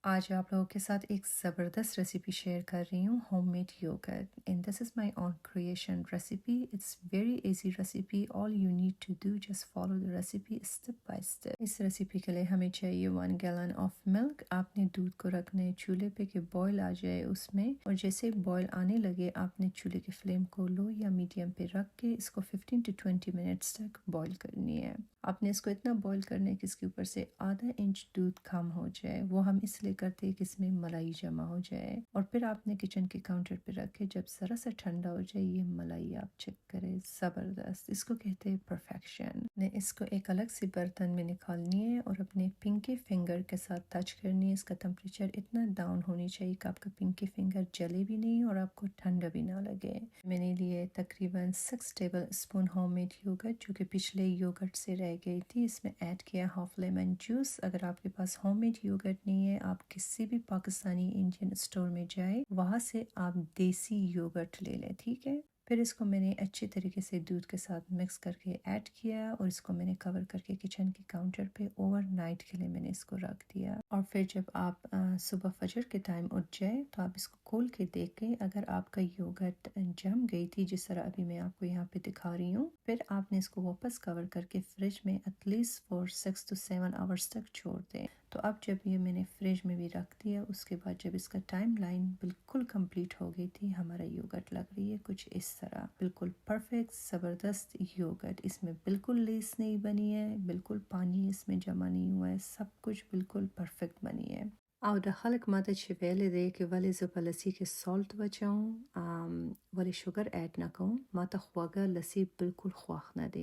आज आप लोगों के साथ एक ज़बरदस्त रेसिपी शेयर कर रही हूँ, homemade yoghurt and this is my own creation recipe. It's very easy recipe. All you need to do just follow the recipe step by step. इस रेसिपी के लिए हमें चाहिए 1 गैलन ऑफ मिल्क। आपने दूध को रखना है चूल्हे पे कि बॉयल आ जाए उसमें, और जैसे बॉयल आने लगे आपने चूल्हे के फ्लेम को लो या मीडियम पे रख के इसको 15 to 20 मिनट्स तक बॉयल करनी है। आपने इसको इतना बॉईल करना है कि इसके ऊपर से आधा इंच दूध कम हो जाए। वो हम इसलिए करते हैं कि इसमें मलाई जमा हो जाए। और फिर आपने किचन के काउंटर पे रखे, जब ज़रा सा ठंडा हो जाए ये मलाई आप चेक करें, ज़बरदस्त, इसको कहते हैं परफेक्शन। ने इसको एक अलग से बर्तन में निकालनी है और अपने पिंकी फिंगर के साथ टच करनी है। इसका टेम्परेचर इतना डाउन होनी चाहिए कि आपका पिंकी फिंगर जले भी नहीं और आपको ठंडा भी ना लगे। मैंने लिए तकरीबन 6 टेबल स्पून होममेड योगर्ट जो कि पिछले योगर्ट से रह गई थी। इसमें ऐड किया हाफ लेमन जूस। अगर आपके पास होममेड योगर्ट नहीं है, आप किसी भी पाकिस्तानी इंडियन स्टोर में जाए, वहां से आप देसी योगर्ट ले लें, ठीक है। फिर इसको मैंने अच्छी तरीके से दूध के साथ मिक्स करके ऐड किया और इसको मैंने कवर करके किचन के काउंटर पे ओवरनाइट के लिए मैंने इसको रख दिया। और फिर जब आप सुबह फजर के टाइम उठ जाए तो आप इसको खोल के देखें। अगर आपका योगर्ट जम गई थी, जिस तरह अभी मैं आपको यहाँ पे दिखा रही हूँ, फिर आपने इसको वापस कवर करके फ्रिज में एटलीस्ट फॉर 6 to 7 आवर्स तक छोड़ दें। तो अब जब ये मैंने फ्रिज में भी रख दिया, उसके बाद जब इसका टाइम लाइन बिल्कुल कंप्लीट हो गई थी, हमारा योगर्ट लग रही है कुछ इस तरह, बिल्कुल परफेक्ट ज़बरदस्त योगर्ट। इसमें बिल्कुल लेस नहीं बनी है, बिल्कुल पानी इसमें जमा नहीं हुआ है, सब कुछ बिल्कुल परफेक्ट बनी है। Auch der Halk mate chevele de ke vale zopa lasi ke salt बचाऊं, वली शुगर ऐड ना करूं, माता ख्वागा लसी बिल्कुल ख्वाख ना दे।